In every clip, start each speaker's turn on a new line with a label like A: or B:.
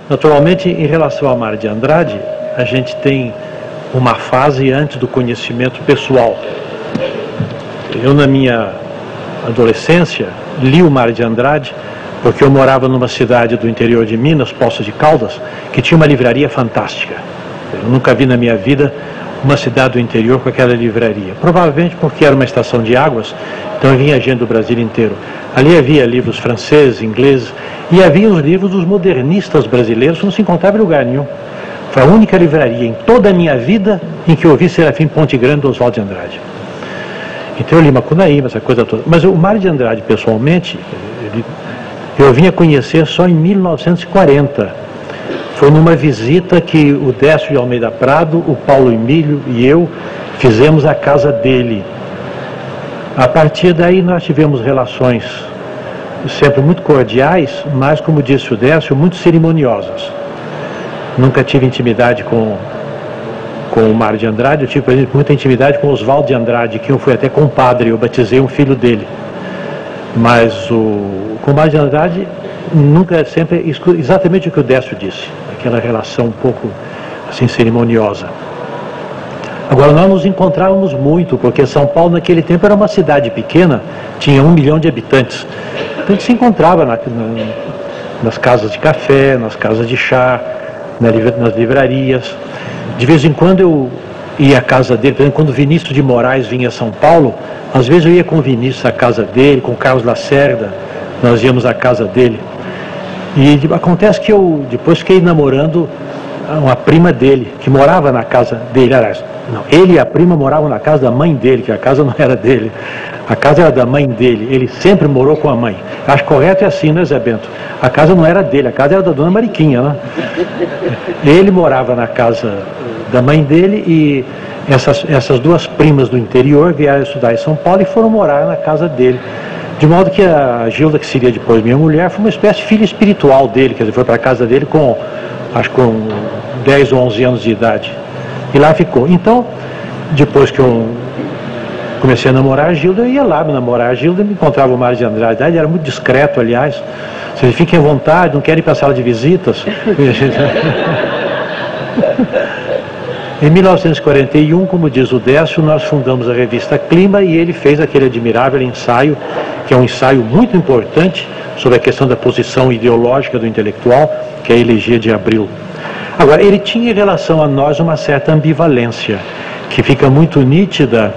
A: Naturalmente, em relação a Mário de Andrade, a gente tem uma fase antes do conhecimento pessoal. Eu, na minha adolescência, li o Mário de Andrade porque eu morava numa cidade do interior de Minas, Poços de Caldas, que tinha uma livraria fantástica. Eu nunca vi na minha vida uma cidade do interior com aquela livraria. Provavelmente porque era uma estação de águas, então vinha gente do Brasil inteiro. Ali havia livros franceses, ingleses, e havia os livros dos modernistas brasileiros que não se encontrava em lugar nenhum. Foi a única livraria em toda a minha vida em que eu vi Serafim Ponte Grande do Oswald de Andrade. Então eu li Macunaíma, essa coisa toda. Mas o Mário de Andrade, pessoalmente, eu vim a conhecer só em 1940. Foi numa visita que o Décio de Almeida Prado, o Paulo Emílio e eu fizemos à casa dele. A partir daí nós tivemos relações sempre muito cordiais, mas, como disse o Décio, muito cerimoniosas. Nunca tive intimidade com o Mário de Andrade. Eu tive, por exemplo, muita intimidade com o Oswald de Andrade, que eu fui até compadre, eu batizei um filho dele. Mas com o Mário de Andrade, nunca, sempre, exatamente o que o Décio disse, aquela relação um pouco assim cerimoniosa. Agora, nós nos encontrávamos muito, porque São Paulo naquele tempo era uma cidade pequena, tinha 1 milhão de habitantes. Então a gente se encontrava nas casas de café, nas casas de chá, nas livrarias. De vez em quando eu ia à casa dele, por exemplo, quando o Vinícius de Moraes vinha a São Paulo, às vezes eu ia com o Vinícius à casa dele, com o Carlos Lacerda, nós íamos à casa dele. E acontece que eu depois fiquei namorando uma prima dele, que morava na casa dele, aliás, não, ele e a prima moravam na casa da mãe dele, que a casa não era dele, a casa era da mãe dele, ele sempre morou com a mãe. Acho correto é assim, né, Zé Bento? A casa não era dele, a casa era da dona Mariquinha, né? Ele morava na casa da mãe dele e essas duas primas do interior vieram estudar em São Paulo e foram morar na casa dele. De modo que a Gilda, que seria depois minha mulher, foi uma espécie de filha espiritual dele, quer dizer, foi para a casa dele acho que com 10 ou 11 anos de idade. E lá ficou. Então, depois que eu comecei a namorar a Gilda, eu ia lá me namorar a Gilda e me encontrava o Mário de Andrade. Ele era muito discreto, aliás. Vocês fiquem à vontade, não querem ir para a sala de visitas. Em 1941, como diz o Décio, nós fundamos a revista Clima e ele fez aquele admirável ensaio, que é um ensaio muito importante sobre a questão da posição ideológica do intelectual, que é a Elegia de Abril. Agora, ele tinha em relação a nós uma certa ambivalência, que fica muito nítida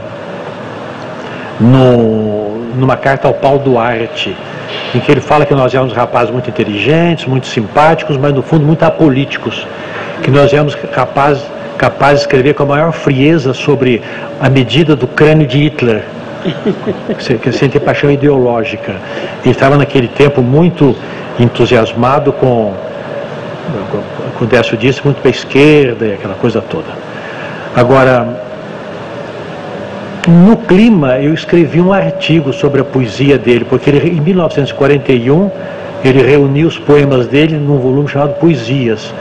A: numa carta ao Paulo Duarte, em que ele fala que nós éramos rapazes muito inteligentes, muito simpáticos, mas no fundo muito apolíticos, que nós éramos capazes de escrever com a maior frieza sobre a medida do crânio de Hitler, que sente paixão ideológica. Ele estava naquele tempo muito entusiasmado com o Décio disse, muito para a esquerda e aquela coisa toda. Agora, no Clima, eu escrevi um artigo sobre a poesia dele, porque em 1941 ele reuniu os poemas dele num volume chamado Poesias.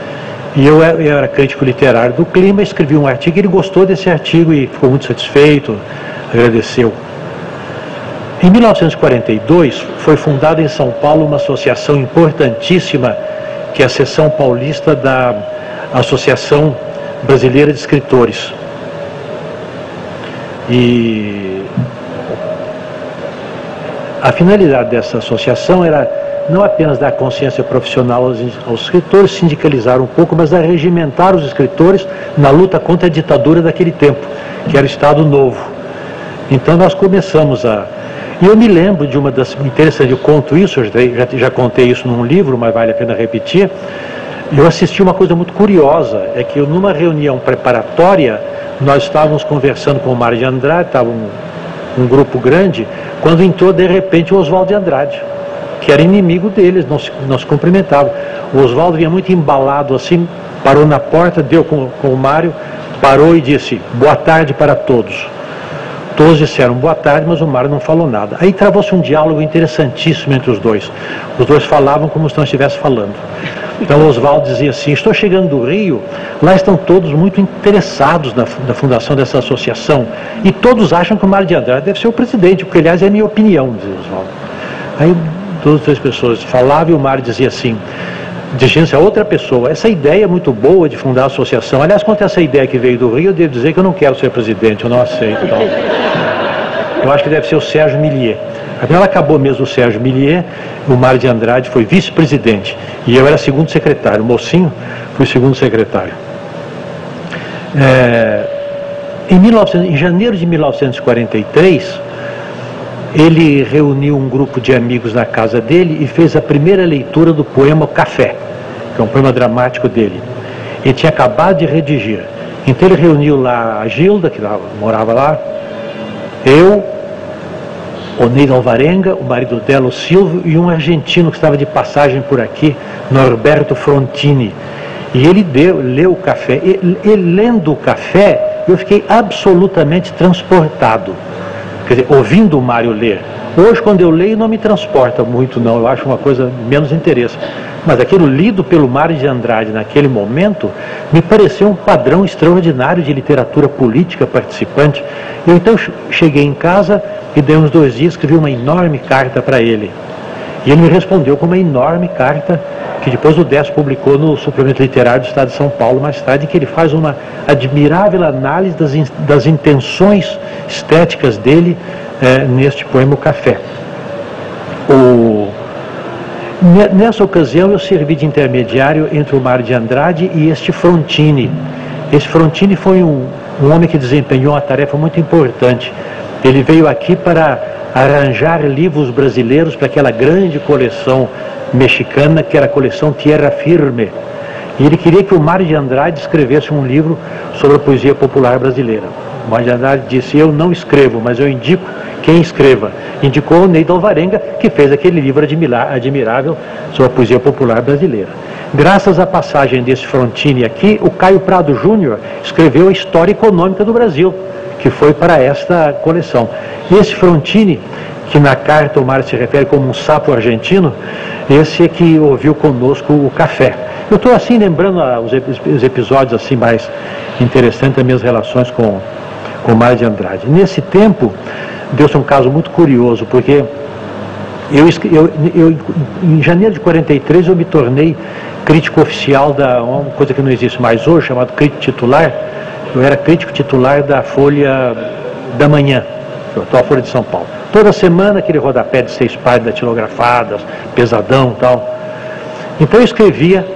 A: E eu era crítico literário do Clima, escrevi um artigo, ele gostou desse artigo e ficou muito satisfeito, agradeceu. Em 1942, foi fundada em São Paulo uma associação importantíssima, que é a Seção Paulista da Associação Brasileira de Escritores. E a finalidade dessa associação era não apenas dar consciência profissional aos escritores, sindicalizar um pouco, mas regimentar os escritores na luta contra a ditadura daquele tempo, que era o Estado Novo. Então nós começamos E eu me lembro de uma das... Interessante, eu conto isso, eu já contei isso num livro, mas vale a pena repetir. Eu assisti uma coisa muito curiosa, é que numa reunião preparatória, nós estávamos conversando com o Mário de Andrade, estava um grupo grande, quando entrou de repente o Oswald de Andrade, que era inimigo deles, não se cumprimentavam. O Oswald vinha muito embalado assim, parou na porta, deu com o Mário, parou e disse, boa tarde para todos. Todos disseram boa tarde, mas o Mário não falou nada. Aí travou-se um diálogo interessantíssimo entre os dois. Os dois falavam como se não estivessem falando. Então o Oswald dizia assim, estou chegando do Rio, lá estão todos muito interessados na fundação dessa associação, e todos acham que o Mário de Andrade deve ser o presidente, porque aliás é a minha opinião, dizia o Oswald. Aí 2 ou 3 pessoas falavam e o Mário dizia assim, dirigindo-se a outra pessoa. Essa ideia é muito boa de fundar a associação. Aliás, quanto a essa ideia que veio do Rio, eu devo dizer que eu não quero ser presidente, eu não aceito. Então. Eu acho que deve ser o Sérgio Millier. Afinal, acabou mesmo o Sérgio Millier, o Mário de Andrade foi vice-presidente. E eu era segundo secretário. O mocinho foi segundo secretário. Em janeiro de 1943, ele reuniu um grupo de amigos na casa dele e fez a primeira leitura do poema Café, que é um poema dramático dele. Ele tinha acabado de redigir. Então ele reuniu lá a Gilda, que morava lá, eu, o Ney Alvarenga, o marido dela, o Silvio, e um argentino que estava de passagem por aqui, Norberto Frontini. E ele leu o Café. E lendo o Café, eu fiquei absolutamente transportado. Quer dizer, ouvindo o Mário ler. Hoje, quando eu leio, não me transporta muito, não. Eu acho uma coisa menos interesse. Mas aquilo lido pelo Mário de Andrade naquele momento, me pareceu um padrão extraordinário de literatura política participante. Eu então cheguei em casa e dei uns 2 dias, escrevi uma enorme carta para ele. E ele me respondeu com uma enorme carta, que depois o Décio publicou no Suplemento Literário do Estado de São Paulo mais tarde, que ele faz uma admirável análise das intenções estéticas dele neste poema O Café. Nessa ocasião eu servi de intermediário entre o Mário de Andrade e este Frontini. Esse Frontini foi um homem que desempenhou uma tarefa muito importante. Ele veio aqui para arranjar livros brasileiros para aquela grande coleção mexicana, que era a coleção Tierra Firme. E ele queria que o Mário de Andrade escrevesse um livro sobre a poesia popular brasileira. O Mário de Andrade disse: eu não escrevo, mas eu indico quem escreva. Indicou o Ney Alvarenga, que fez aquele livro admirável sobre a poesia popular brasileira. Graças à passagem desse Frontini aqui, o Caio Prado Júnior escreveu a História Econômica do Brasil, que foi para esta coleção. E esse Frontini, que na carta o Mário se refere como um sapo argentino, esse é que ouviu conosco o Café. Eu estou assim lembrando os episódios assim mais interessantes das minhas relações com o Mário de Andrade. Nesse tempo, deu-se um caso muito curioso, porque em janeiro de 43 eu me tornei crítico oficial da uma coisa que não existe mais hoje, chamado crítico titular. Eu era crítico titular da Folha da Manhã, que é a atual Folha de São Paulo. Toda semana aquele rodapé de 6 páginas tilografadas, pesadão e tal. Então eu escrevia,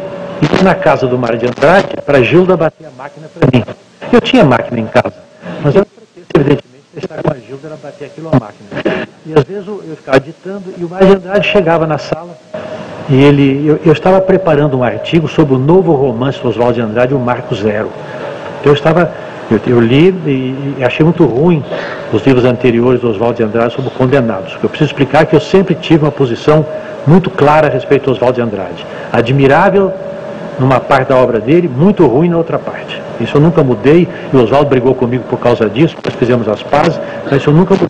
A: ia na casa do Mário de Andrade para a Gilda bater a máquina para mim. Eu tinha máquina em casa, mas eu não pretendo, evidentemente, estar com a Gilda, ela bater aquilo a máquina. E às vezes eu ficava ditando e o Mário de Andrade chegava na sala e eu estava preparando um artigo sobre o novo romance do Oswald de Andrade, O Marco Zero. Então eu li e achei muito ruim os livros anteriores do Oswald de Andrade sobre Condenados. Eu preciso explicar que eu sempre tive uma posição muito clara a respeito do Oswald de Andrade. Admirável numa parte da obra dele, muito ruim na outra parte. Isso eu nunca mudei, e o Oswaldo brigou comigo por causa disso, nós fizemos as pazes, mas isso eu nunca mudei.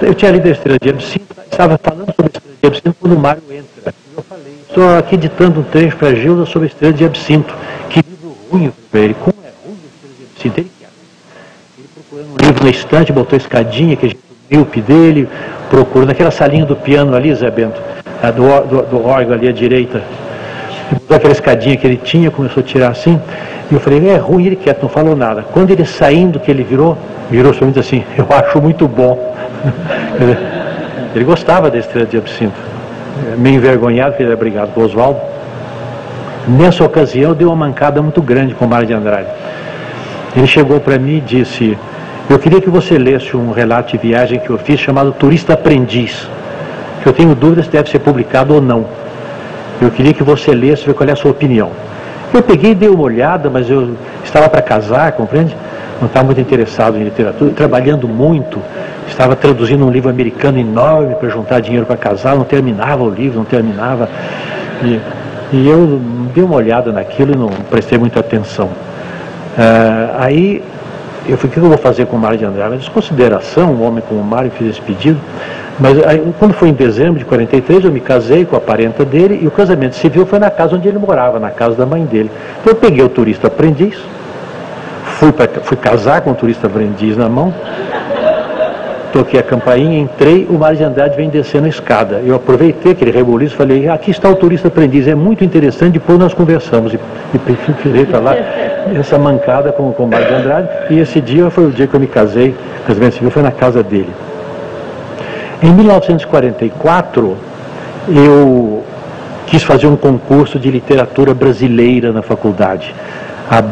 A: Eu tinha lido a Estrela de Absinto, estava falando sobre a Estrela de Absinto quando o Mário entra. Eu falei, estou aqui ditando um trecho para a Gilda sobre a Estrela de Absinto. Que livro ruim para ele. Como é ruim a Estrela de Absinto? Ele quer. Ele procurando um livro na estante, botou a escadinha, que a gente míope dele, procurou naquela salinha do piano ali, Zé Bento, do órgão ali à direita. Ele botou aquela escadinha que ele tinha, começou a tirar assim. E eu falei, é ruim, ele quieto, não falou nada. Quando ele saindo, que ele virou somente assim, eu acho muito bom. Ele gostava da Estrela de Absinto. Meio envergonhado, porque ele era brigado com o Oswaldo. Nessa ocasião, eu dei uma mancada muito grande com o Mário de Andrade. Ele chegou para mim e disse, eu queria que você lesse um relato de viagem que eu fiz, chamado Turista Aprendiz, que eu tenho dúvidas se deve ser publicado ou não. Eu queria que você lesse, ver qual é a sua opinião. Eu peguei e dei uma olhada, mas eu estava para casar, compreende? Não estava muito interessado em literatura, trabalhando muito, estava traduzindo um livro americano enorme para juntar dinheiro para casar, não terminava o livro, não terminava. E eu dei uma olhada naquilo e não prestei muita atenção. Aí eu falei, o que eu vou fazer com o Mário de Andrade? Desconsideração, um homem como o Mário fez esse pedido. Mas aí, quando foi em dezembro de 43, eu me casei com a parenta dele e o casamento civil foi na casa onde ele morava, na casa da mãe dele. Então eu peguei o Turista Aprendiz, fui casar com o Turista Aprendiz na mão, toquei a campainha, entrei, o Mário de Andrade vem descendo a escada. Eu aproveitei aquele rebuliço e falei, aqui está o turista aprendiz, é muito interessante, depois nós conversamos. E preferi para lá essa mancada com o Mário de Andrade, e esse dia foi o dia que eu me casei, o casamento civil foi na casa dele. Em 1944, eu quis fazer um concurso de literatura brasileira na faculdade.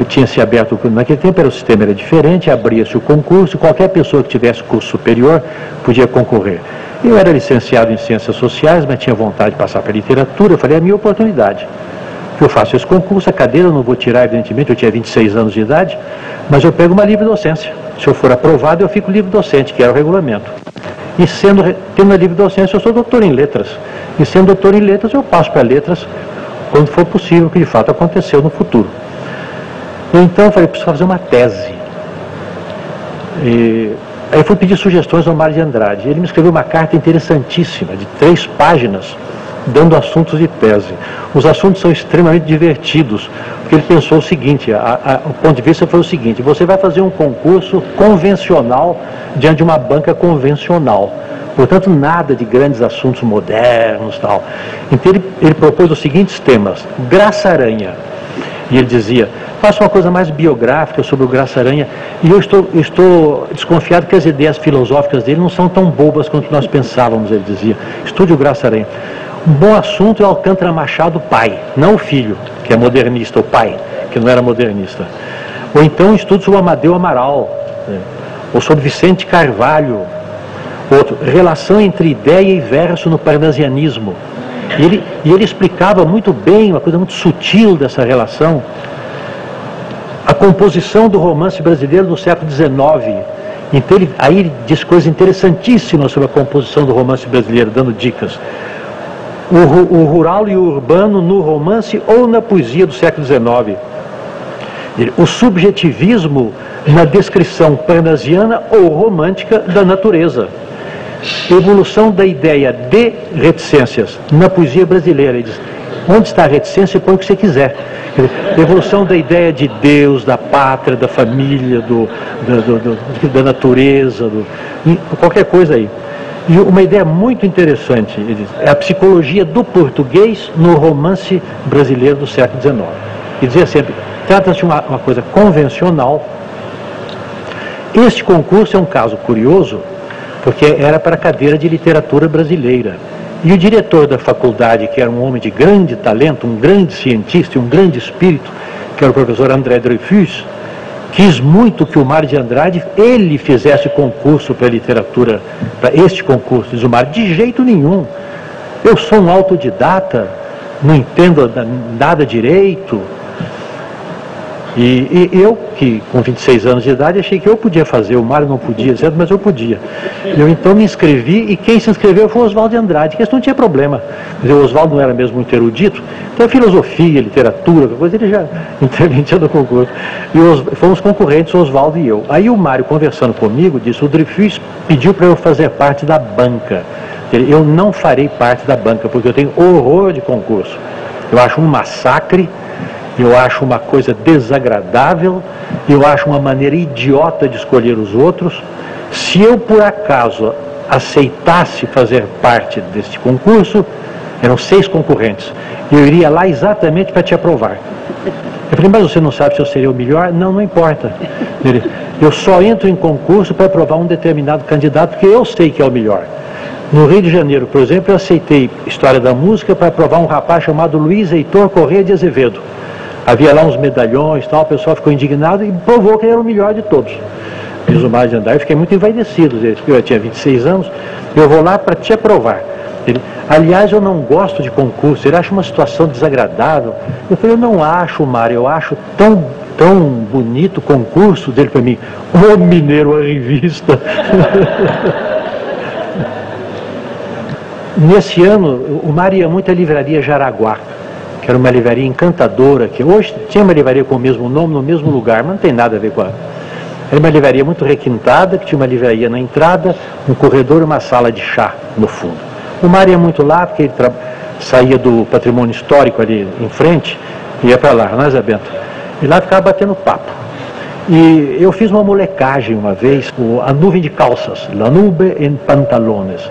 A: Tinha se aberto, naquele tempo o sistema era diferente, abria-se o concurso, qualquer pessoa que tivesse curso superior podia concorrer. Eu era licenciado em Ciências Sociais, mas tinha vontade de passar para a literatura, eu falei, é a minha oportunidade. Eu faço esse concurso, a cadeira eu não vou tirar, evidentemente, eu tinha 26 anos de idade, mas eu pego uma livre docência. Se eu for aprovado, eu fico livre docente, que era o regulamento. E tendo a livre docência, eu sou doutor em letras. E sendo doutor em letras, eu passo para letras quando for possível, que de fato aconteceu no futuro. Então eu falei, preciso fazer uma tese. Aí eu fui pedir sugestões ao Mário de Andrade. Ele me escreveu uma carta interessantíssima, de 3 páginas, dando assuntos de tese. Os assuntos são extremamente divertidos, porque ele pensou o seguinte, o ponto de vista foi o seguinte, você vai fazer um concurso convencional diante de uma banca convencional. Portanto, nada de grandes assuntos modernos, tal. Então ele propôs os seguintes temas: Graça Aranha. E ele dizia, faça uma coisa mais biográfica sobre o Graça Aranha, e eu estou desconfiado que as ideias filosóficas dele não são tão bobas quanto nós pensávamos, ele dizia. Estude o Graça Aranha. Um bom assunto é o Alcântara Machado pai, não o filho, que é modernista, o pai, que não era modernista. Ou então estude sobre o Amadeu Amaral, ou sobre Vicente Carvalho. Outro, relação entre ideia e verso no parnasianismo. E ele explicava muito bem, uma coisa muito sutil dessa relação, a composição do romance brasileiro do século XIX. Então aí ele diz coisas interessantíssimas sobre a composição do romance brasileiro, dando dicas. O rural e o urbano no romance ou na poesia do século XIX. O subjetivismo na descrição parnasiana ou romântica da natureza. Evolução da ideia de reticências na poesia brasileira. Ele diz, onde está a reticência, põe o que você quiser. Evolução da ideia de Deus, da pátria, da família, da natureza, qualquer coisa aí. E uma ideia muito interessante, ele diz, é a psicologia do português no romance brasileiro do século XIX. Ele dizia sempre, trata-se de uma coisa convencional. Este concurso é um caso curioso, porque era para a cadeira de literatura brasileira. E o diretor da faculdade, que era um homem de grande talento, um grande cientista e um grande espírito, que era o professor André Dreyfus, quis muito que o Mário de Andrade, ele fizesse concurso para a literatura, para este concurso. Diz o Mário, de jeito nenhum. Eu sou um autodidata, não entendo nada direito. E eu, que com 26 anos de idade, achei que eu podia fazer, o Mário não podia, certo? Mas eu podia. Eu então me inscrevi, e quem se inscreveu foi o Oswaldo de Andrade, que isso não tinha problema. Quer dizer, o Oswaldo não era mesmo muito erudito, então filosofia, literatura, coisa, ele já interventia no concurso. E fomos concorrentes, o Oswaldo e eu. Aí o Mário, conversando comigo, disse, o Dreyfus pediu para eu fazer parte da banca. Eu não farei parte da banca, porque eu tenho horror de concurso. Eu acho um massacre, eu acho uma coisa desagradável, eu acho uma maneira idiota de escolher os outros. Se eu, por acaso, aceitasse fazer parte deste concurso, eram 6 concorrentes, eu iria lá exatamente para te aprovar. Eu falei, mas você não sabe se eu seria o melhor? Não, não importa. Eu só entro em concurso para aprovar um determinado candidato, porque eu sei que é o melhor. No Rio de Janeiro, por exemplo, eu aceitei História da Música para aprovar um rapaz chamado Luiz Heitor Corrêa de Azevedo. Havia lá uns medalhões, tal, o pessoal ficou indignado e provou que ele era o melhor de todos. Diz o Mário de Andrade, eu fiquei muito envaidecido, eu tinha 26 anos, eu vou lá para te aprovar. Aliás, eu não gosto de concurso, ele acha uma situação desagradável. Eu falei, eu não acho, Mário, eu acho tão bonito o concurso dele para mim. Ô mineiro, a revista. Nesse ano, o Mário ia muito à livraria Jaraguá, que era uma livraria encantadora, que hoje tinha uma livraria com o mesmo nome, no mesmo lugar, mas não tem nada a ver com a... Era uma livraria muito requintada, que tinha uma livraria na entrada, um corredor e uma sala de chá no fundo. O Mário ia muito lá, porque ele saía do patrimônio histórico ali em frente, e ia para lá, não é, Zé Bento? E lá ficava batendo papo. E eu fiz uma molecagem uma vez, A Nuvem de Calças, La Nube en Pantalones.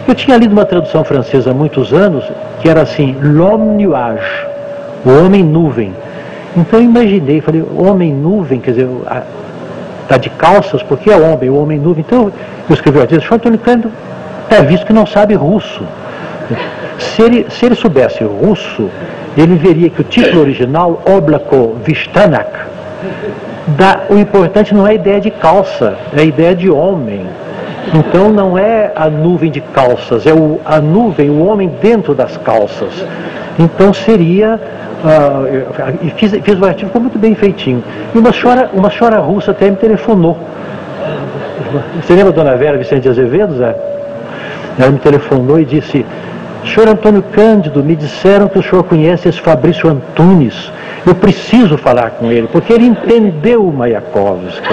A: Eu tinha lido uma tradução francesa há muitos anos, que era assim, L'homme nuage, o homem nuvem. Então eu imaginei, falei, homem nuvem, quer dizer, está de calças, porque é homem, o homem nuvem. Então eu escrevi o artigo, Antônio Cândido está visto que não sabe russo. Se ele soubesse russo, ele veria que o título original, Oblako Vistanak, o importante não é a ideia de calça, é a ideia de homem. Então não é a nuvem de calças, é a nuvem, o homem dentro das calças. Então seria... e fiz o artigo, ficou muito bem feitinho. E uma senhora russa até me telefonou. Você lembra da dona Vera Vicente de Azevedo, Zé? Ela me telefonou e disse: senhor Antônio Cândido, me disseram que o senhor conhece esse Fabrício Antunes. Eu preciso falar com ele, porque ele entendeu o Mayakovsky.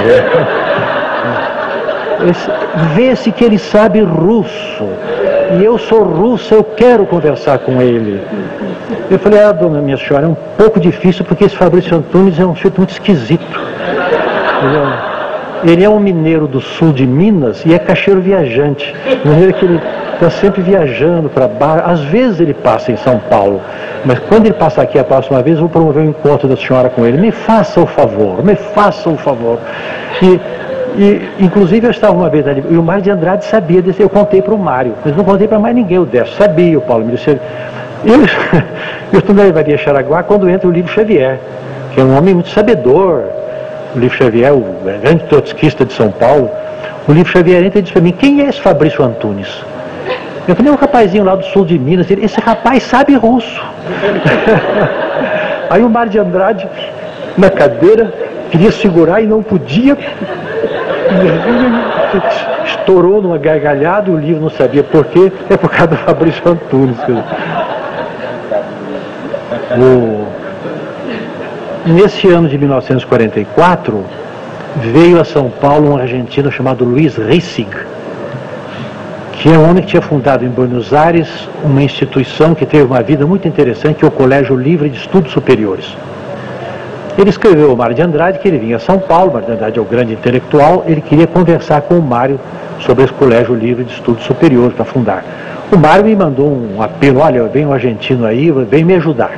A: Vê-se que ele sabe russo. E eu sou russo, eu quero conversar com ele. Eu falei, dona minha senhora, é um pouco difícil, porque esse Fabrício Antunes é um sujeito muito esquisito. Ele é um mineiro do sul de Minas e é caixeiro viajante. De maneira que ele está sempre viajando para bar. Às vezes ele passa em São Paulo, mas quando ele passar aqui a próxima vez, eu vou promover um encontro da senhora com ele. Me faça o favor, me faça o favor. Inclusive eu estava uma vez ali, e o Mário de Andrade sabia desse, eu contei para o Mário, mas não contei para mais ninguém o desse, sabia o Paulo me disse. Eu estou na livraria Xaraguá quando entra o Livro Xavier, que é um homem muito sabedor. O Livro Xavier, o grande trotskista de São Paulo. O Livro Xavier entra e diz para mim, quem é esse Fabrício Antunes? Eu falei, é um rapazinho lá do sul de Minas. Ele, esse rapaz sabe russo. Aí o Mário de Andrade, na cadeira, queria segurar e não podia. Estourou numa gargalhada, o livro não sabia por quê. É por causa do Fabrício Antunes. Nesse ano de 1944, veio a São Paulo um argentino chamado Luiz Rissig, que é um homem que tinha fundado em Buenos Aires uma instituição que teve uma vida muito interessante, que é o Colégio Livre de Estudos Superiores. Ele escreveu ao Mário de Andrade que ele vinha a São Paulo, Mário de Andrade é o grande intelectual, ele queria conversar com o Mário sobre esse Colégio Livre de Estudos Superiores para fundar. O Mário me mandou um apelo, olha, vem um argentino aí, vem me ajudar.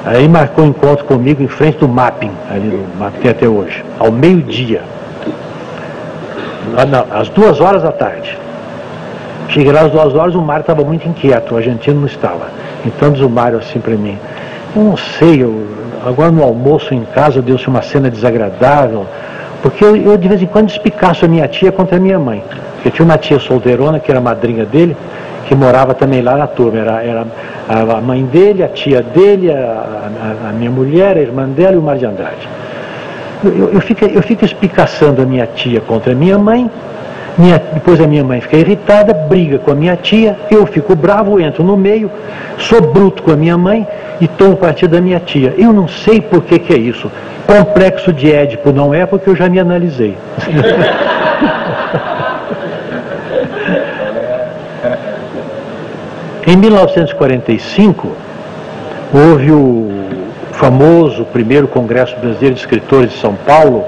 A: Aí marcou um encontro comigo em frente do Mapping, ali no Mapping que tem até hoje, ao meio-dia, às 2h da tarde. Cheguei lá às 2h, o Mário estava muito inquieto, o argentino não estava. Então diz o Mário assim para mim, eu não sei, agora no almoço em casa deu-se uma cena desagradável, porque eu de vez em quando despicaço a minha tia contra a minha mãe. Eu tinha uma tia solteirona, que era madrinha dele, que morava também lá na turma. Era a mãe dele, a tia dele, a minha mulher, a irmã dela e o Mário de Andrade. Eu fico espicaçando a minha tia contra a minha mãe, depois a minha mãe fica irritada, briga com a minha tia, eu fico bravo, entro no meio, sou bruto com a minha mãe e tomo partido da minha tia. Eu não sei por que é isso. Complexo de Édipo não é, porque eu já me analisei. Em 1945, houve o famoso primeiro Congresso Brasileiro de Escritores de São Paulo,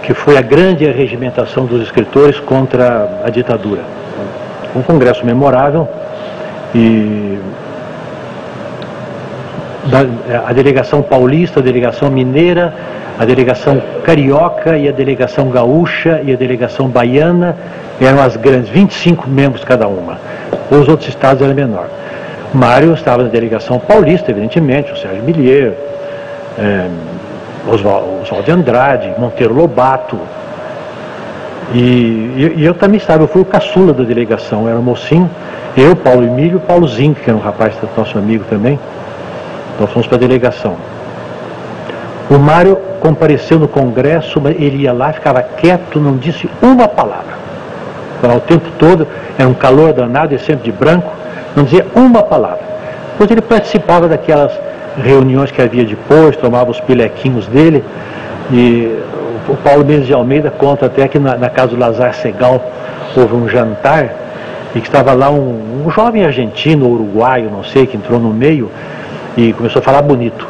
A: que foi a grande arregimentação dos escritores contra a ditadura. Um congresso memorável, e a delegação paulista, a delegação mineira, a delegação carioca e a delegação gaúcha e a delegação baiana eram as grandes, 25 membros cada uma. Os outros estados eram menor. Mário estava na delegação paulista, evidentemente, o Sérgio Millier, Oswaldo de Andrade, Monteiro Lobato. E eu também estava, eu fui o caçula da delegação, eu era mocinho, eu, Paulo Emílio e Paulo Zinck, que era um rapaz nosso amigo também. Nós fomos para a delegação. O Mário compareceu no congresso, ele ia lá, ficava quieto, não disse uma palavra. O tempo todo, era um calor danado, ele sempre de branco, não dizia uma palavra. Depois ele participava daquelas reuniões que havia depois, tomava os pilequinhos dele, e o Paulo Mendes de Almeida conta até que na casa do Lazar Segal houve um jantar, e que estava lá um jovem argentino, uruguaio, não sei, que entrou no meio, e começou a falar bonito.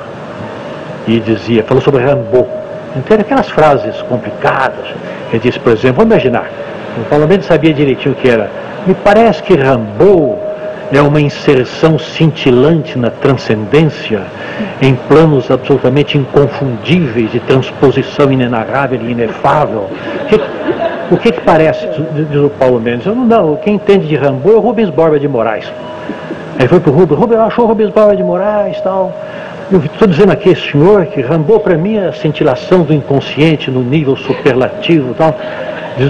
A: E dizia, falou sobre Rimbaud. Entende? Aquelas frases complicadas. Ele disse, por exemplo, vamos imaginar, o Paulo Mendes sabia direitinho o que era. Me parece que Rimbaud é uma inserção cintilante na transcendência, em planos absolutamente inconfundíveis de transposição inenarrável e inefável. O que parece, diz o Paulo Mendes? Eu não, quem entende de Rimbaud é o Rubens Borba de Moraes. Aí foi para o Rubens, achou o Rubens Borba de Moraes e tal. Eu estou dizendo aqui, senhor, que Rimbaud para mim é a cintilação do inconsciente no nível superlativo e tal.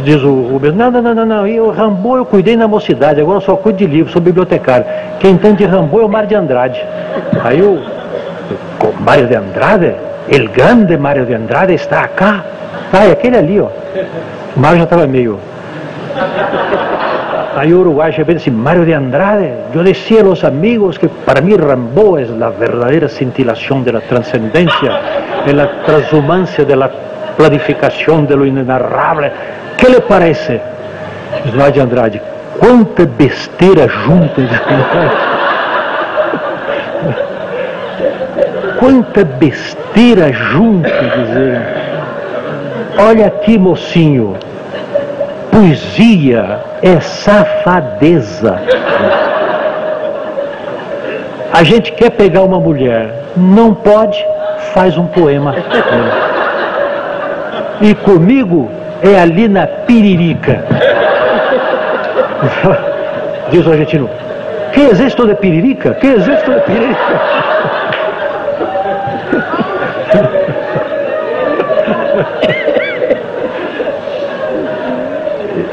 A: Diz o Rubens, não, e o Rimbaud eu cuidei na mocidade, agora eu só cuido de livro, sou bibliotecário. Quem entende de Rimbaud é o Mário de Andrade. Aí o Mário de Andrade, el grande Mário de Andrade está acá. É aquele ali, ó. O Mário já estava meio... Aí o Uruguai já veio assim, Mário de Andrade, eu decía a los amigos que para mí Rimbaud es la verdadera cintilación de la trascendencia, de la transhumancia, de la planificación de lo inenarrable. ¿Qué le parece? Diz Mário de Andrade, quanta besteira junta. Quanta besteira junta, dizer. Olha aqui, mocinho. Poesia é safadeza. A gente quer pegar uma mulher, não pode, faz um poema. E comigo é ali na Piririca. Diz o argentino, que é esto de Piririca? Que é esto de Piririca?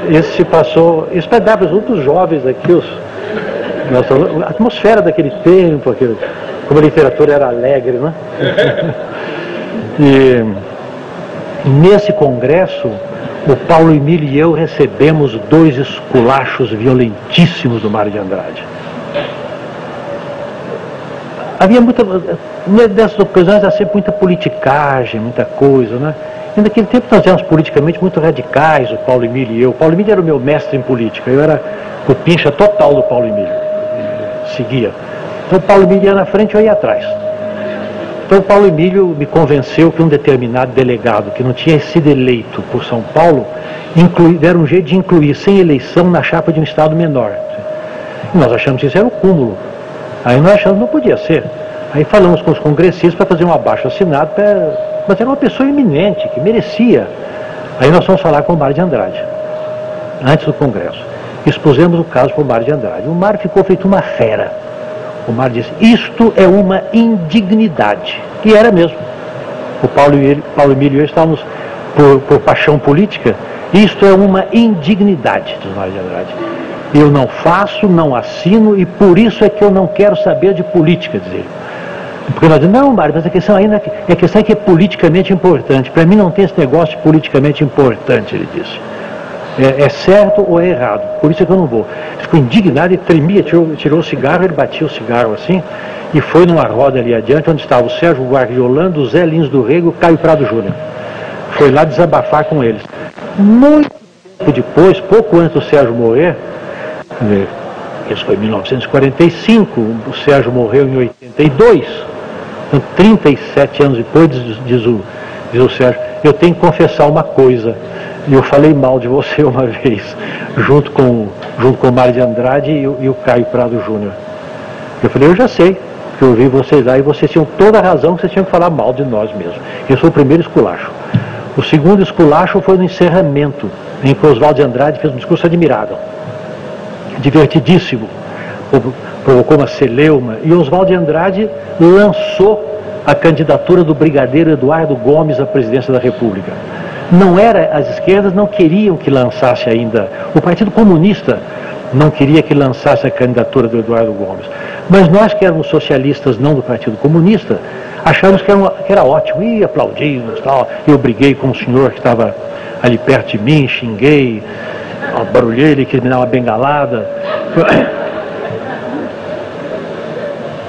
A: Esse se passou, isso para dar para os outros jovens aqui, a atmosfera daquele tempo, como a literatura era alegre, né? E nesse congresso, o Paulo Emílio e eu recebemos 2 esculachos violentíssimos do Mário de Andrade. Havia muita, nessas ocasiões, havia sempre muita politicagem, muita coisa, né? E naquele tempo nós éramos politicamente muito radicais, o Paulo Emílio e eu. O Paulo Emílio era o meu mestre em política, eu era o pincha total do Paulo Emílio, seguia. Então o Paulo Emílio ia na frente, eu ia atrás. Então o Paulo Emílio me convenceu que um determinado delegado que não tinha sido eleito por São Paulo, deram um jeito de incluir sem eleição na chapa de um estado menor. E nós achamos que isso era o cúmulo. Aí nós achamos que não podia ser. Aí falamos com os congressistas para fazer um abaixo-assinado, mas era uma pessoa eminente, que merecia. Aí nós fomos falar com o Mário de Andrade, antes do Congresso. Expusemos o caso para o Mário de Andrade. O Mário ficou feito uma fera. O Mário disse, isto é uma indignidade. E era mesmo. O Paulo Emílio e eu estávamos, por paixão política, isto é uma indignidade, diz o Mário de Andrade. Eu não faço, não assino, e por isso é que eu não quero saber de política, diz ele. Porque nós dizemos, não, Mário, mas a questão ainda é que é politicamente importante. Para mim não tem esse negócio de politicamente importante, ele disse. É certo ou é errado, por isso é que eu não vou. Ficou indignado e tremia, tirou o cigarro, ele batia o cigarro assim, e foi numa roda ali adiante, onde estava o Sérgio Guardiolando, o Zé Lins do Rego e o Caio Prado Júnior. Foi lá desabafar com eles. Muito tempo depois, pouco antes do Sérgio morrer, isso foi em 1945, o Sérgio morreu em 82, então 37 anos depois, diz o Sérgio, eu tenho que confessar uma coisa, eu falei mal de você uma vez, junto com o Mário de Andrade e o Caio Prado Júnior. Eu falei, eu já sei, porque eu ouvi vocês lá e vocês tinham toda a razão que vocês tinham que falar mal de nós mesmos. Esse foi o primeiro esculacho. O segundo esculacho foi no encerramento, em que Oswald de Andrade fez um discurso admirável, divertidíssimo, provocou uma celeuma, e Oswald de Andrade lançou a candidatura do brigadeiro Eduardo Gomes à presidência da República. Não era, as esquerdas não queriam que lançasse ainda, o Partido Comunista não queria que lançasse a candidatura do Eduardo Gomes, mas nós que éramos socialistas não do Partido Comunista, achamos que era ótimo, e aplaudimos, tal. Eu briguei com um senhor que estava ali perto de mim, xinguei, barulhei, ele quis me dar uma bengalada.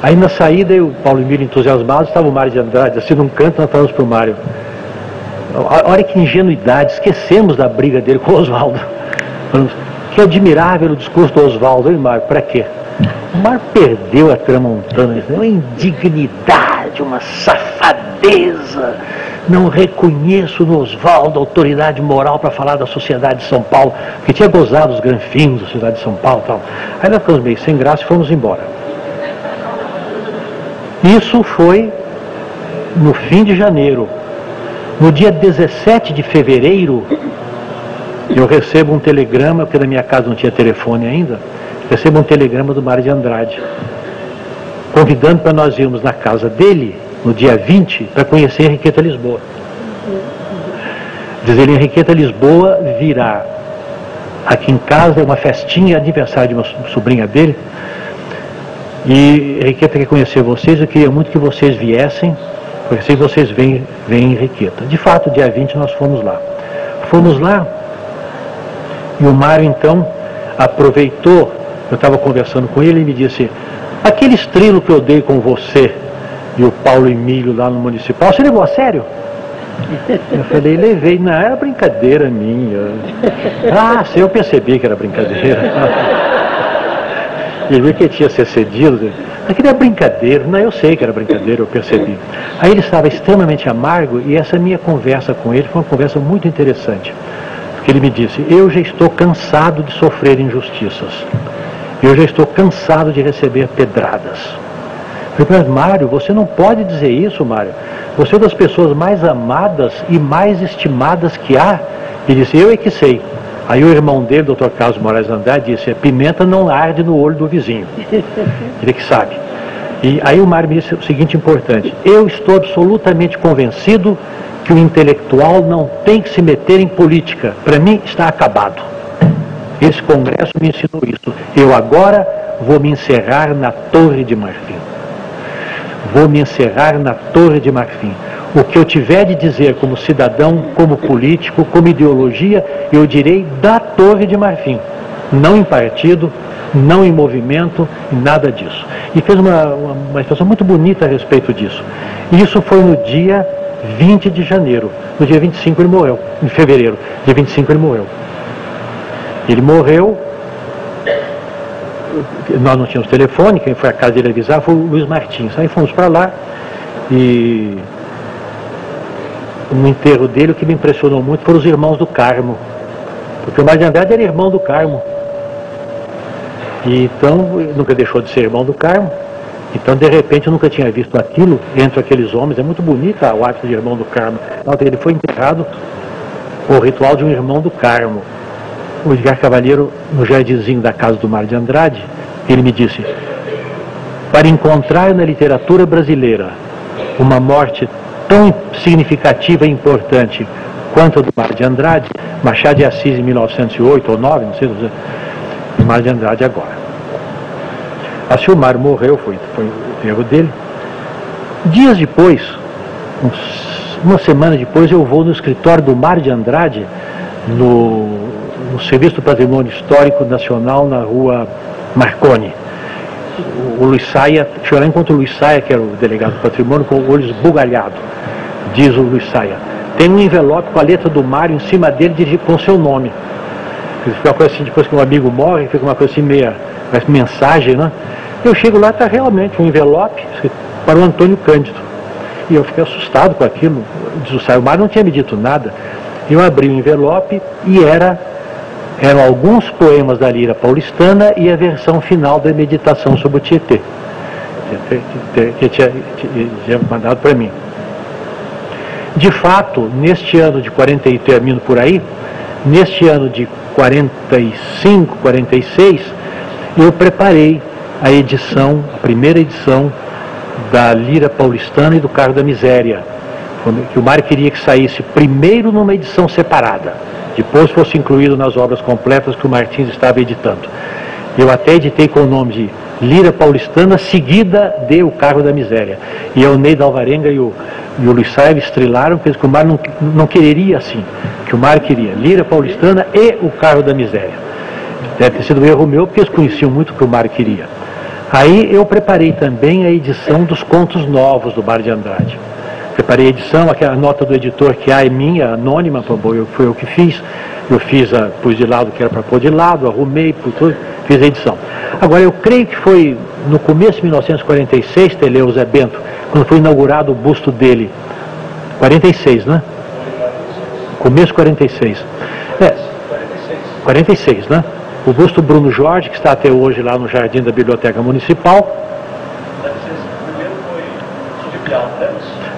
A: Aí na saída, o Paulo Emílio entusiasmado, estava o Mário de Andrade, assim num canto, nós falamos para o Mário, olha que ingenuidade, esquecemos da briga dele com o Oswaldo. Falamos, que admirável o discurso do Oswaldo, hein, Mário, para quê? O Mário perdeu a tramontana, uma indignidade, uma safadeza, não reconheço no Oswaldo autoridade moral para falar da sociedade de São Paulo, porque tinha gozado os granfinos da sociedade de São Paulo e tal. Aí nós ficamos meio sem graça e fomos embora. Isso foi no fim de janeiro. No dia 17 de fevereiro, eu recebo um telegrama, porque na minha casa não tinha telefone ainda, recebo um telegrama do Mário de Andrade, convidando para nós irmos na casa dele, no dia 20, para conhecer Henriqueta Lisboa. Diz ele, Henriqueta Lisboa virá aqui em casa, é uma festinha, aniversário de uma sobrinha dele, e Henriqueta quer conhecer vocês, eu queria muito que vocês viessem, porque se vocês veem Henriqueta. De fato, dia 20 nós fomos lá. Fomos lá, e o Mário então aproveitou, eu estava conversando com ele e me disse, aquele estrilo que eu dei com você e o Paulo Emílio lá no Municipal, você levou a sério? Eu falei, levei, não, era brincadeira minha. Ah, sim, eu percebi que era brincadeira. Ele viu que tinha se cedido. Aquilo era brincadeira, não, eu sei que era brincadeira, eu percebi. Aí ele estava extremamente amargo e essa minha conversa com ele foi uma conversa muito interessante. Porque ele me disse, eu já estou cansado de sofrer injustiças. Eu já estou cansado de receber pedradas. Eu falei, mas Mário, você não pode dizer isso, Mário. Você é uma das pessoas mais amadas e mais estimadas que há. Ele disse, eu é que sei. Aí o irmão dele, Dr. Carlos Moraes Andrade, disse, a pimenta não arde no olho do vizinho. Ele que sabe. E aí o Mário me disse o seguinte importante, eu estou absolutamente convencido que o intelectual não tem que se meter em política. Para mim está acabado. Esse congresso me ensinou isso. Eu agora vou me encerrar na Torre de Marfim. Vou me encerrar na Torre de Marfim. O que eu tiver de dizer como cidadão, como político, como ideologia, eu direi da Torre de Marfim. Não em partido, não em movimento, nada disso. E fez uma expressão muito bonita a respeito disso. E isso foi no dia 20 de janeiro. No dia 25 ele morreu. Em fevereiro. Dia 25 ele morreu. Ele morreu. Nós não tínhamos telefone, quem foi à casa dele avisar foi o Luiz Martins. Aí fomos para lá e no enterro dele o que me impressionou muito foram os irmãos do Carmo. Porque o Mário de Andrade era irmão do Carmo. E então, nunca deixou de ser irmão do Carmo. Então, de repente, eu nunca tinha visto aquilo entre aqueles homens. É muito bonita o hábito de irmão do Carmo. Ele foi enterrado com o ritual de um irmão do Carmo. O Edgar Cavalheiro, no jardinzinho da casa do Mário de Andrade, ele me disse, para encontrar na literatura brasileira uma morte tão significativa e importante quanto a do Mário de Andrade, Machado de Assis em 1908 ou 9, não sei, o Mário de Andrade agora. Assim o Mário morreu, foi o erro dele. Dias depois, uma semana depois, eu vou no escritório do Mário de Andrade, no Serviço do Patrimônio Histórico Nacional, na rua Marconi. O Luiz Saia, chegou lá, enquanto o Luiz Saia, que era o delegado do patrimônio, com o olho esbugalhado, diz o Luiz Saia, tem um envelope com a letra do Mário em cima dele com o seu nome. Fica uma coisa assim, depois que um amigo morre, fica uma coisa assim, meia mensagem, né? Eu chego lá, está realmente um envelope para o Antônio Cândido. E eu fiquei assustado com aquilo. Diz o Saia, o Mário não tinha me dito nada. Eu abri o envelope e eram alguns poemas da Lira Paulistana e a versão final da Meditação sobre o Tietê, que tinha mandado para mim. De fato, neste ano de 40 e termino por aí, neste ano de 45, 46, eu preparei a edição, a primeira edição da Lira Paulistana e do Carro da Miséria, que o Mário queria que saísse primeiro numa edição separada, depois fosse incluído nas obras completas que o Martins estava editando. Eu até editei com o nome de Lira Paulistana, seguida de O Carro da Miséria. E o Ney da Alvarenga e o Luiz Saia estrelaram, porque o Mário não queria assim, que o Mário queria Lira Paulistana e O Carro da Miséria. Deve ter sido um erro meu, porque eles conheciam muito o que o Mário queria. Aí eu preparei também a edição dos Contos Novos do Mário de Andrade. Preparei a edição, aquela nota do editor que é minha, anônima, foi eu que fiz. Eu pus de lado o que era para pôr de lado, arrumei, fiz a edição. Agora, eu creio que foi no começo de 1946, Teleu Zé Bento, quando foi inaugurado o busto dele 46, né? Começo de 46. 46, né? O busto Bruno Jorge, que está até hoje lá no jardim da Biblioteca Municipal.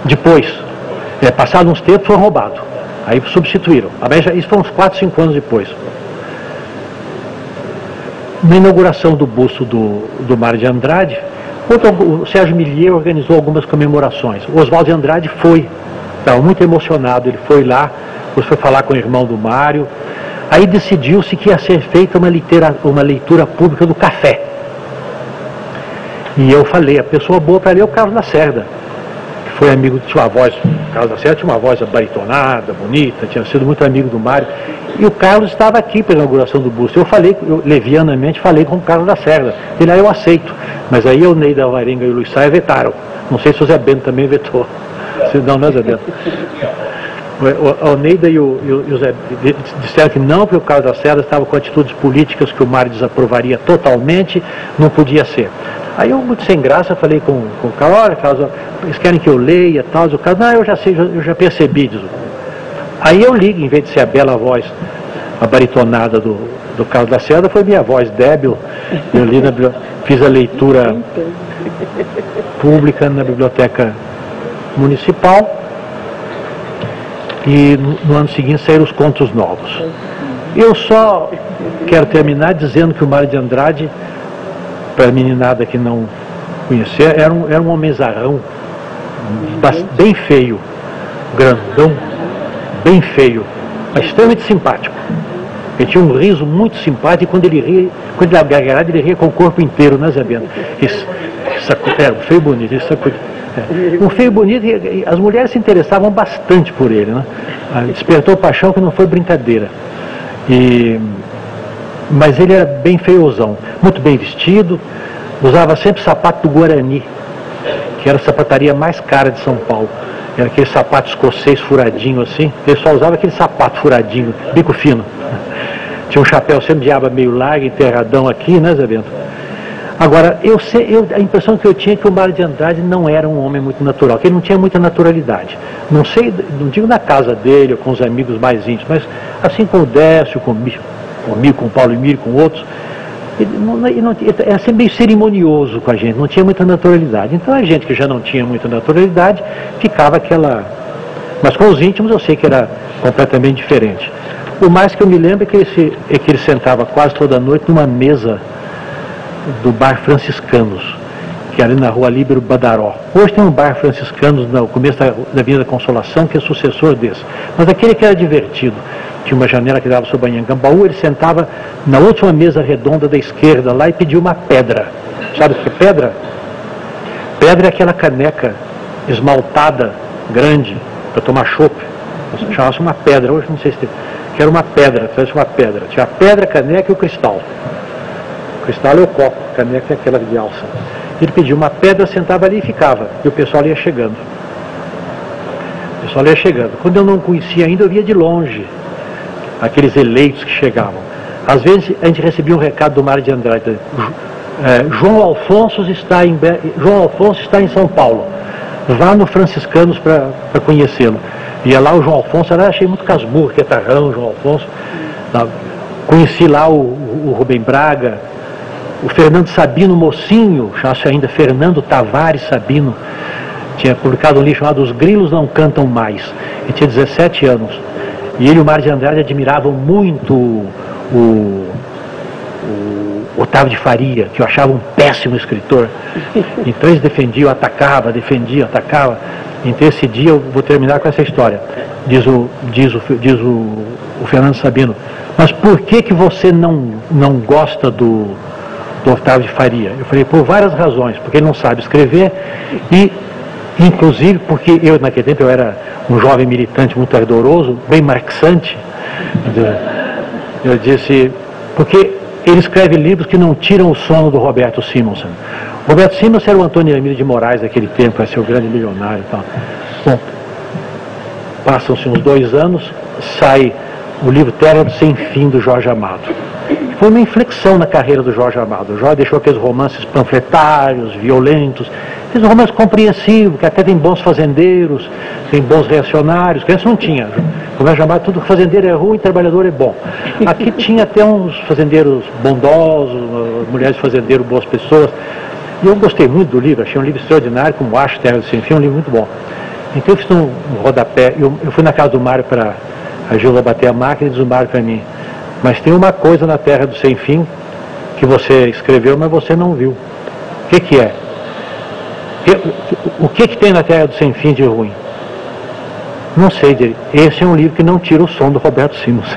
A: Depois, passado uns tempos, foi roubado. Aí substituíram. Isso foi uns 4, 5 anos depois. Na inauguração do busto do Mário de Andrade, o Sérgio Millier organizou algumas comemorações. O Oswaldo de Andrade foi, estava muito emocionado, ele foi lá, foi falar com o irmão do Mário. Aí decidiu-se que ia ser feita uma leitura pública do Café. E eu falei, a pessoa boa para ler é o Carlos Lacerda, que foi amigo, tinha uma voz, o Carlos Lacerda tinha uma voz baritonada, bonita, tinha sido muito amigo do Mário. E o Carlos estava aqui pela inauguração do busto. Eu levianamente falei com o Carlos Lacerda. Ele, eu aceito. Mas aí o Ney da Alvarenga e o Luiz Saia vetaram. Não sei se o Zé Bento também vetou. Não é Zé Bento. O Neida e o Zé disseram que não, porque o Carlos Lacerda estava com atitudes políticas que o Mário desaprovaria totalmente, não podia ser. Aí eu, muito sem graça, falei com o Carlos, olha, Carlos, eles querem que eu leia, tal, o Carlos, não, eu já sei, eu já percebi, diz. Aí eu ligo, em vez de ser a bela voz, a baritonada do Carlos Lacerda, foi minha voz débil, eu li fiz a leitura pública na Biblioteca Municipal, e no ano seguinte saíram os contos novos. Eu só quero terminar dizendo que o Mário de Andrade, para a meninada que não conhecia, era um homenzarrão, bem feio, grandão, bem feio, mas extremamente simpático. Ele tinha um riso muito simpático e quando ele gargalhava, ele ria com o corpo inteiro, né, Zé Bento? Era um feio bonito, um feio bonito, e as mulheres se interessavam bastante por ele, né? Despertou paixão que não foi brincadeira. Mas ele era bem feiozão, muito bem vestido, usava sempre sapato do Guarani, que era a sapataria mais cara de São Paulo. Era aquele sapato escocês furadinho assim, ele só usava aquele sapato furadinho, bico fino. Tinha um chapéu sempre de aba meio larga, enterradão aqui, né, Zé Bento? Agora, a impressão que eu tinha é que o Mário de Andrade não era um homem muito natural, que ele não tinha muita naturalidade. Não sei, não digo na casa dele ou com os amigos mais íntimos, mas assim com o Décio, comigo, com o Paulo Emílio, com outros, ele era sempre meio cerimonioso com a gente, não tinha muita naturalidade. Então a gente que já não tinha muita naturalidade, ficava aquela... Mas com os íntimos eu sei que era completamente diferente. O mais que eu me lembro é que ele sentava quase toda noite numa mesa do bar Franciscanos, que é ali na rua Líbero Badaró. Hoje tem um bar Franciscanos no começo da Avenida Consolação, que é sucessor desse. Mas aquele que era divertido, tinha uma janela que dava sobre a Anhangabaú, ele sentava na última mesa redonda da esquerda lá e pedia uma pedra. Sabe o que é pedra? Pedra é aquela caneca esmaltada, grande, para tomar chope. Chamava-se uma pedra, hoje não sei se tem. Que era uma pedra, uma pedra. Tinha a pedra, a caneca e o cristal. O cristal é o copo, a caneca é aquela de alça. Ele pedia uma pedra, sentava ali e ficava. E o pessoal ia chegando. O pessoal ia chegando. Quando eu não conhecia ainda, eu via de longe aqueles eleitos que chegavam. Às vezes a gente recebia um recado do Mário de Andrade. João Alfonso está em São Paulo. Vá no Franciscanos para conhecê-lo. Ia lá o João Alfonso, achei muito casmurro, quetarrão, João Alfonso. Conheci lá o Rubem Braga, o Fernando Sabino Mocinho, chama-se ainda Fernando Tavares Sabino, tinha publicado um livro chamado Os Grilos Não Cantam Mais. Ele tinha 17 anos. E ele e o Mário de Andrade admiravam muito o Otávio de Faria, que eu achava um péssimo escritor. Então eles defendiam, atacavam. Então esse dia eu vou terminar com essa história. Diz o Fernando Sabino, mas por que você não gosta do Otávio de Faria? Eu falei, por várias razões, porque ele não sabe escrever e inclusive porque eu naquele tempo eu era um jovem militante muito ardoroso, bem marxante. Eu disse, porque ele escreve livros que não tiram o sono do Roberto Simonsen. Roberto Simonsen era o Antônio Emílio de Moraes daquele tempo, vai ser o grande milionário e tal. Bom, passam-se uns 2 anos, sai o livro Terra do Sem Fim, do Jorge Amado. Foi uma inflexão na carreira do Jorge Amado. O Jorge deixou aqueles romances panfletários, violentos, Fiz um romance compreensivo, que até tem bons fazendeiros, tem bons reacionários, que antes não tinha. Como é chamado, tudo fazendeiro é ruim, trabalhador é bom. Aqui tinha até uns fazendeiros bondosos, mulheres fazendeiros, boas pessoas. E eu gostei muito do livro, achei um livro extraordinário, como acho Terra do Sem Fim, um livro muito bom. Então eu fiz um rodapé, eu fui na casa do Mário para a Gilda bater a máquina e diz o Mário para mim, mas tem uma coisa na Terra do Sem Fim que você escreveu, mas você não viu. O que é? O que tem na Terra do Sem Fim de ruim? Não sei, esse é um livro que não tira o som do Roberto Simons.